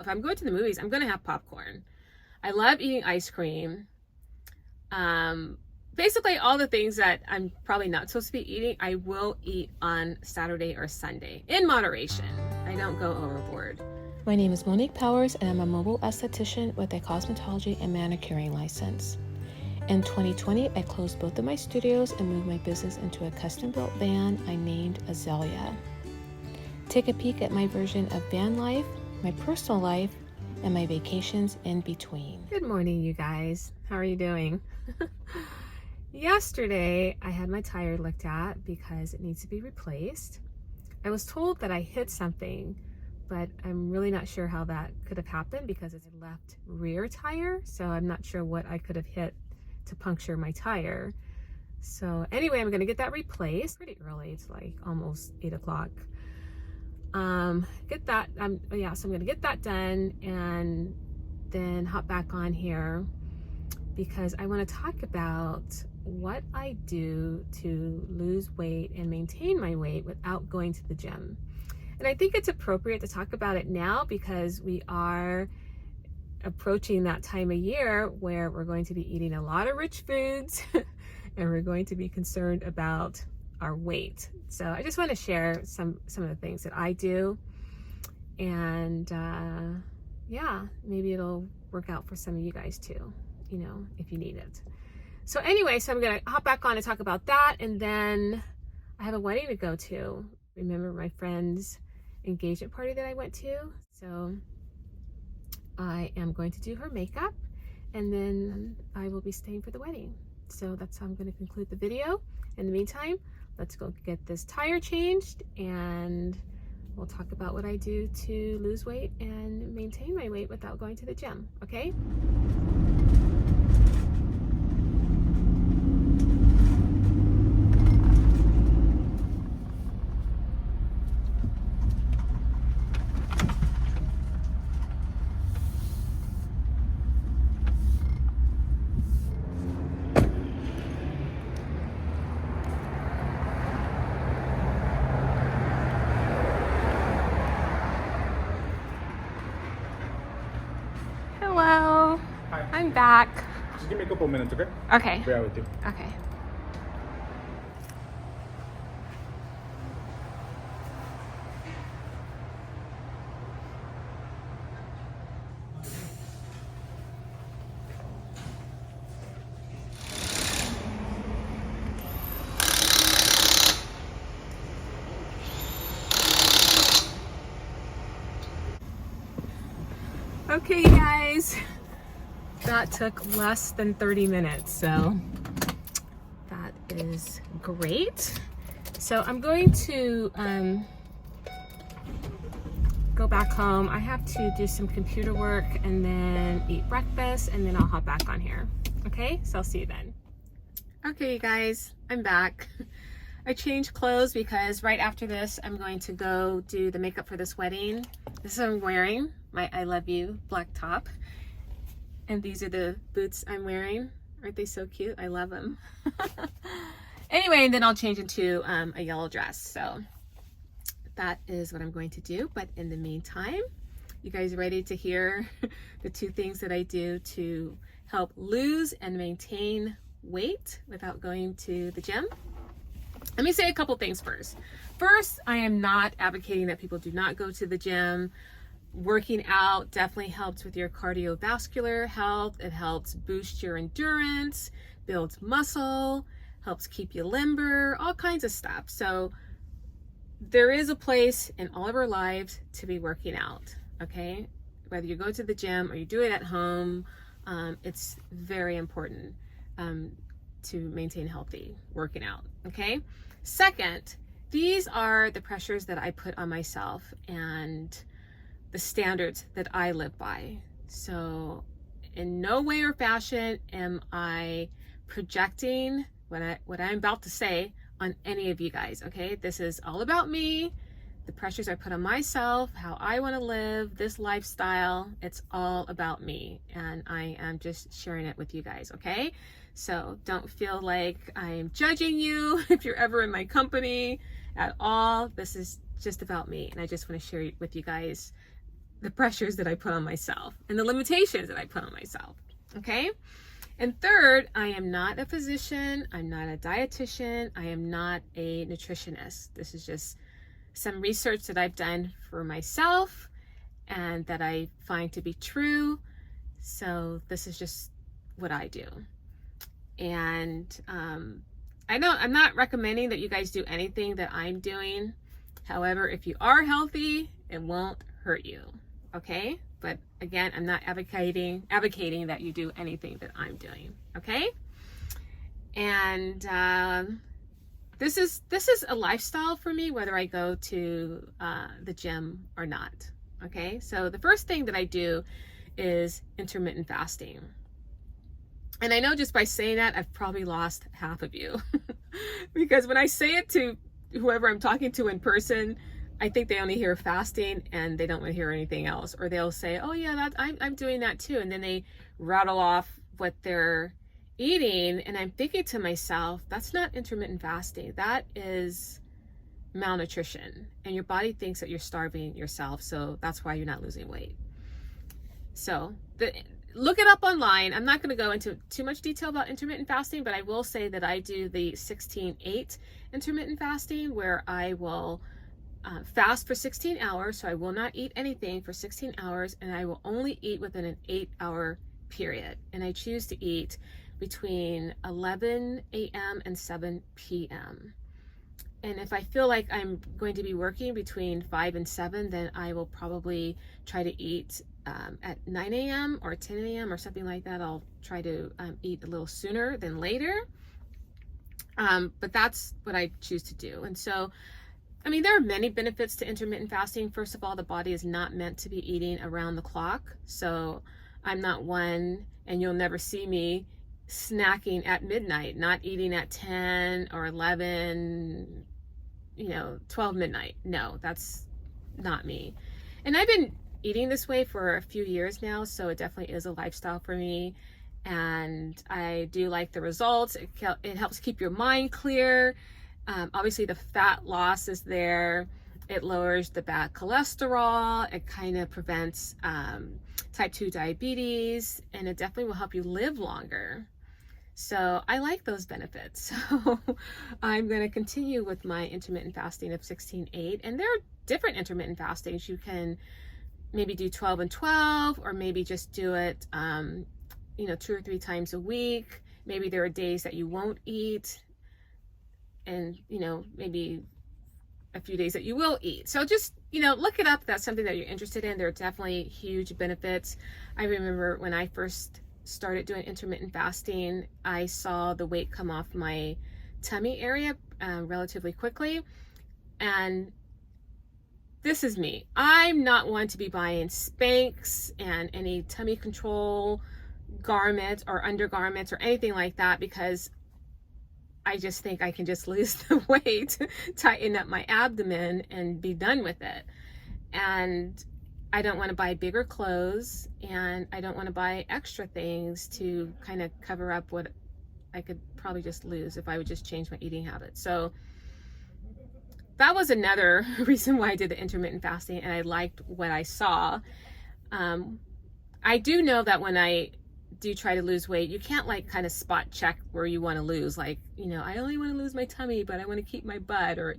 If I'm going to the movies, I'm going to have popcorn. I love eating ice cream. Basically all the things that I'm probably not supposed to be eating, I will eat on Saturday or Sunday in moderation. I don't go overboard. My name is Monique Powers, and I'm a mobile esthetician with a cosmetology and manicuring license. In 2020, I closed both of my studios and moved my business into a custom-built van I named Azalea. Take a peek at my version of van life, my personal life, and my vacations in between. Good morning, you guys. How are you doing? Yesterday, I had my tire looked at because it needs to be replaced. I was told that I hit something, but I'm really not sure how that could have happened because it's a left rear tire, so I'm not sure what I could have hit to puncture my tire. So anyway, I'm gonna get that replaced pretty early. It's like almost 8 o'clock. So I'm gonna get that done and then hop back on here because I want to talk about what I do to lose weight and maintain my weight without going to the gym. And I think it's appropriate to talk about it now because we are approaching that time of year where we're going to be eating a lot of rich foods and we're going to be concerned about our weight. So I just want to share some of the things that I do, and yeah, maybe it'll work out for some of you guys too, you know, if you need it. So anyway, so I'm gonna hop back on and talk about that, and then I have a wedding to go to. Remember my friend's engagement party that I went to? So I am going to do her makeup, and then I will be staying for the wedding. So that's how I'm going to conclude the video. In the meantime, let's go get this tire changed, and we'll talk about what I do to lose weight and maintain my weight without going to the gym, okay? Hello. Hi. I'm back. Just give me a couple of minutes, okay? Okay. Bear with you. Okay. Okay, you guys, that took less than 30 minutes, so that is great. So I'm going to go back home. I have to do some computer work and then eat breakfast, and then I'll hop back on here. Okay, so I'll see you then. Okay, you guys, I'm back. I changed clothes because right after this, I'm going to go do the makeup for this wedding. This is what I'm wearing, my I Love You black top. And these are the boots I'm wearing. Aren't they so cute? I love them. Anyway, and then I'll change into a yellow dress. So that is what I'm going to do. But in the meantime, you guys ready to hear the 2 things that I do to help lose and maintain weight without going to the gym? Let me say a couple things first. First, I am not advocating that people do not go to the gym. Working out definitely helps with your cardiovascular health. It helps boost your endurance, builds muscle, helps keep you limber, all kinds of stuff. So there is a place in all of our lives to be working out, okay? Whether you go to the gym or you do it at home, it's very important to maintain healthy working out, okay? Second, these are the pressures that I put on myself and the standards that I live by. So in no way or fashion am I projecting what I'm about to say on any of you guys, okay? This is all about me, the pressures I put on myself, how I want to live this lifestyle. It's all about me, and I am just sharing it with you guys, okay? So don't feel like I'm judging you if you're ever in my company at all. This is just about me, and I just want to share with you guys the pressures that I put on myself and the limitations that I put on myself. Okay. And third, I am not a physician. I'm not a dietitian. I am not a nutritionist. This is just some research that I've done for myself and that I find to be true. So this is just what I do. And I'm not recommending that you guys do anything that I'm doing. However, if you are healthy, it won't hurt you. Okay? But again, I'm not advocating that you do anything that I'm doing. Okay? And this is a lifestyle for me, whether I go to the gym or not. Okay? So the first thing that I do is intermittent fasting. And I know just by saying that, I've probably lost half of you. Because when I say it to whoever I'm talking to in person, I think they only hear fasting and they don't want to hear anything else. Or they'll say, oh yeah, I'm doing that too. And then they rattle off what they're eating. And I'm thinking to myself, that's not intermittent fasting. That is malnutrition. And your body thinks that you're starving yourself. So that's why you're not losing weight. So look it up online. I'm not going to go into too much detail about intermittent fasting, but I will say that I do the 16-8 intermittent fasting, where I will fast for 16 hours. So I will not eat anything for 16 hours, and I will only eat within an 8-hour period. And I choose to eat between 11 a.m. and 7 p.m. And if I feel like I'm going to be working between 5 and 7, then I will probably try to eat at 9 a.m. or 10 a.m. or something like that. I'll try to eat a little sooner than later. But that's what I choose to do. And so, I mean, there are many benefits to intermittent fasting. First of all, the body is not meant to be eating around the clock. So I'm not one, and you'll never see me snacking at midnight, not eating at 10 or 11, 12 midnight. No, that's not me. And I've been eating this way for a few years now, so it definitely is a lifestyle for me. And I do like the results. It helps keep your mind clear. Obviously the fat loss is there. It lowers the bad cholesterol. It kind of prevents type 2 diabetes, and it definitely will help you live longer. So I like those benefits. So I'm going to continue with my intermittent fasting of 16-8. And there are different intermittent fastings. You can maybe do 12 and 12, or maybe just do it, 2 or 3 times a week. Maybe there are days that you won't eat, and, maybe a few days that you will eat. So just, look it up. That's something that you're interested in. There are definitely huge benefits. I remember when I first started doing intermittent fasting, I saw the weight come off my tummy area relatively quickly. And this is me. I'm not one to be buying Spanx and any tummy control garments or undergarments or anything like that, because I just think I can just lose the weight, tighten up my abdomen, and be done with it. And I don't want to buy bigger clothes, and I don't want to buy extra things to kind of cover up what I could probably just lose if I would just change my eating habits. So that was another reason why I did the intermittent fasting, and I liked what I saw. I do know that when I do try to lose weight, you can't kind of spot check where you want to lose. I only want to lose my tummy, but I want to keep my butt, or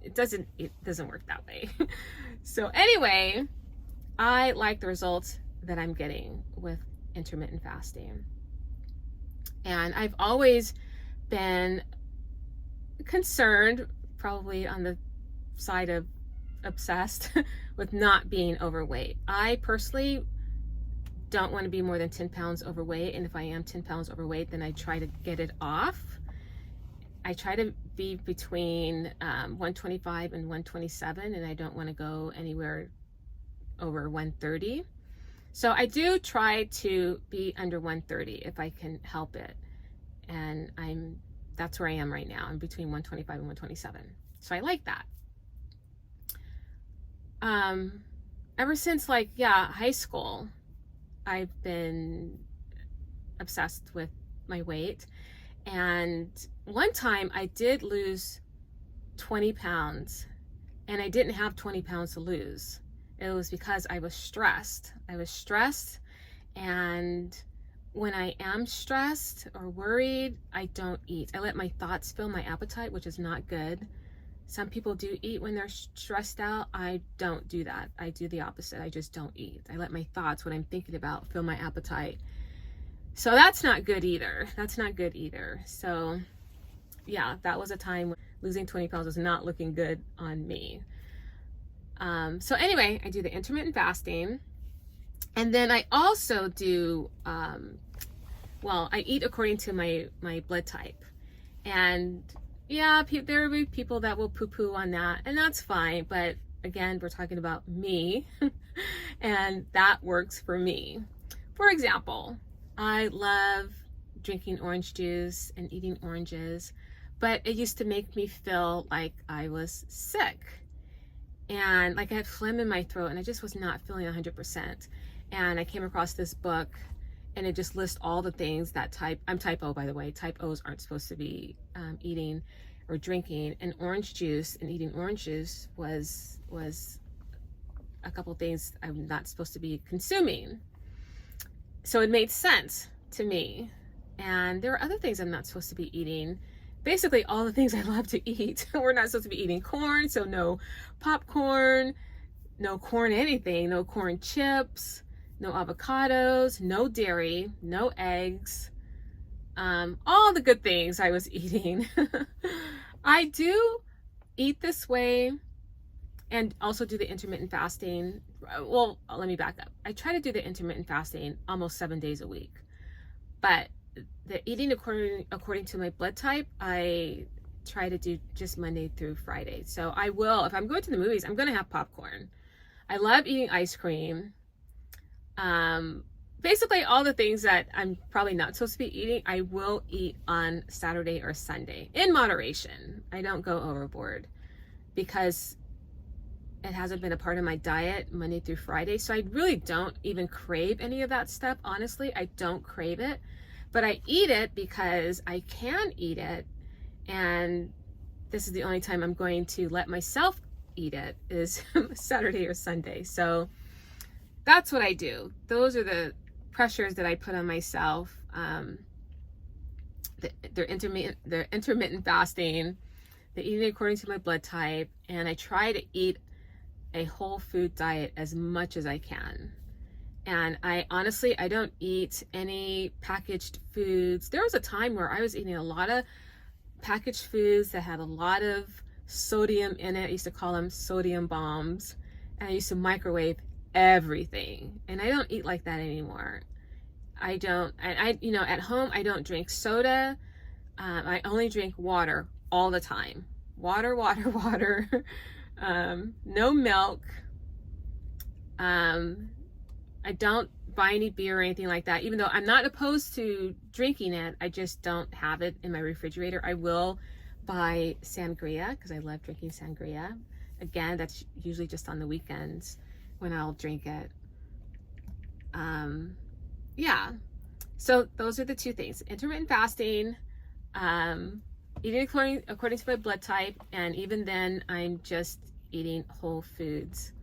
it doesn't work that way. So anyway, I like the results that I'm getting with intermittent fasting. And I've always been concerned, probably on the side of obsessed, with not being overweight. I personally don't want to be more than 10 pounds overweight. And if I am 10 pounds overweight, then I try to get it off. I try to be between 125 and 127, and I don't want to go anywhere over 130. So I do try to be under 130 if I can help it. And that's where I am right now. I'm between 125 and 127. So I like that. Ever since high school, I've been obsessed with my weight. And one time I did lose 20 pounds, and I didn't have 20 pounds to lose. It was because I was stressed. And when I am stressed or worried, I don't eat. I let my thoughts fill my appetite, which is not good. Some people do eat when they're stressed out. I don't do that. I do the opposite. I just don't eat. I let my thoughts, what I'm thinking about, fill my appetite. So that's not good either. So yeah, that was a time when losing 20 pounds was not looking good on me. So anyway, I do the intermittent fasting. And then I also do, I eat according to my blood type. And yeah, there will be people that will poo-poo on that, and that's fine. But again, we're talking about me, and that works for me. For example, I love drinking orange juice and eating oranges, but it used to make me feel like I was sick. And like I had phlegm in my throat, and I just was not feeling 100%. And I came across this book, and it just lists all the things that I'm type O, by the way. Type O's aren't supposed to be eating or drinking. And orange juice and eating orange juice was a couple things I'm not supposed to be consuming. So it made sense to me. And there are other things I'm not supposed to be eating. Basically, all the things I love to eat. We're not supposed to be eating corn, so no popcorn, no corn anything, no corn chips, no avocados, no dairy, no eggs, all the good things I was eating. I do eat this way and also do the intermittent fasting. Well, let me back up. I try to do the intermittent fasting almost 7 days a week, but the eating according to my blood type, I try to do just Monday through Friday. So I will, if I'm going to the movies, I'm going to have popcorn. I love eating ice cream. Basically all the things that I'm probably not supposed to be eating, I will eat on Saturday or Sunday in moderation. I don't go overboard because it hasn't been a part of my diet Monday through Friday. So I really don't even crave any of that stuff. Honestly, I don't crave it, but I eat it because I can eat it. And this is the only time I'm going to let myself eat it is Saturday or Sunday. So that's what I do. Those are the pressures that I put on myself. They're intermittent fasting, the eating according to my blood type, and I try to eat a whole food diet as much as I can. And I honestly don't eat any packaged foods. There was a time where I was eating a lot of packaged foods that had a lot of sodium in it. I used to call them sodium bombs, and I used to microwave everything, and I don't eat like that anymore. I at home I don't drink soda. I only drink water all the time. Water. No milk. I don't buy any beer or anything like that, even though I'm not opposed to drinking it. I just don't have it in my refrigerator. I will buy sangria because I love drinking sangria. Again, that's usually just on the weekends when I'll drink it. Yeah, so those are the two things: intermittent fasting, eating according to my blood type, and even then I'm just eating whole foods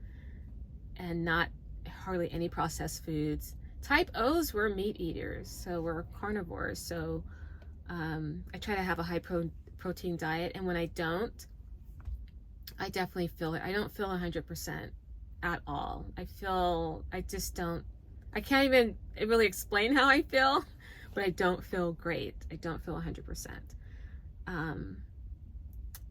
and not hardly any processed foods. Type O's were meat eaters, so we're carnivores. So I try to have a high protein diet, and when I don't, I definitely feel it. I don't feel 100% at all. I can't even really explain how I feel, but I don't feel great. I don't feel 100%.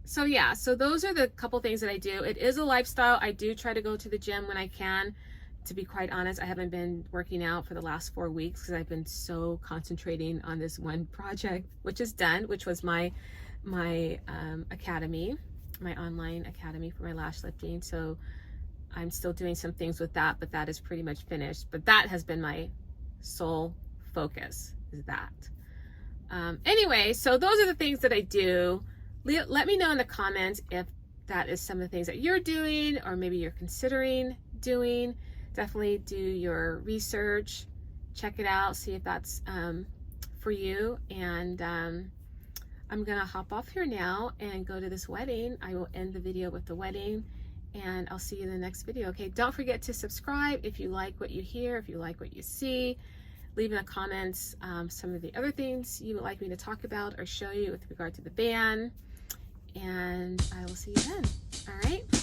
So yeah, so those are the couple things that I do. It is a lifestyle. I do try to go to the gym when I can. To be quite honest, I haven't been working out for the last 4 weeks because I've been so concentrating on this one project, which is done, which was my academy, my online academy for my lash lifting. So I'm still doing some things with that, but that is pretty much finished. But that has been my sole focus, is that. Anyway, so those are the things that I do. Let me know in the comments if that is some of the things that you're doing or maybe you're considering doing. Definitely do your research, check it out, see if that's for you. And I'm gonna hop off here now and go to this wedding. I will end the video with the wedding, and I'll see you in the next video. Okay, don't forget to subscribe if you like what you hear, if you like what you see. Leave in the comments some of the other things you would like me to talk about or show you with regard to the band, and I will see you then. All right.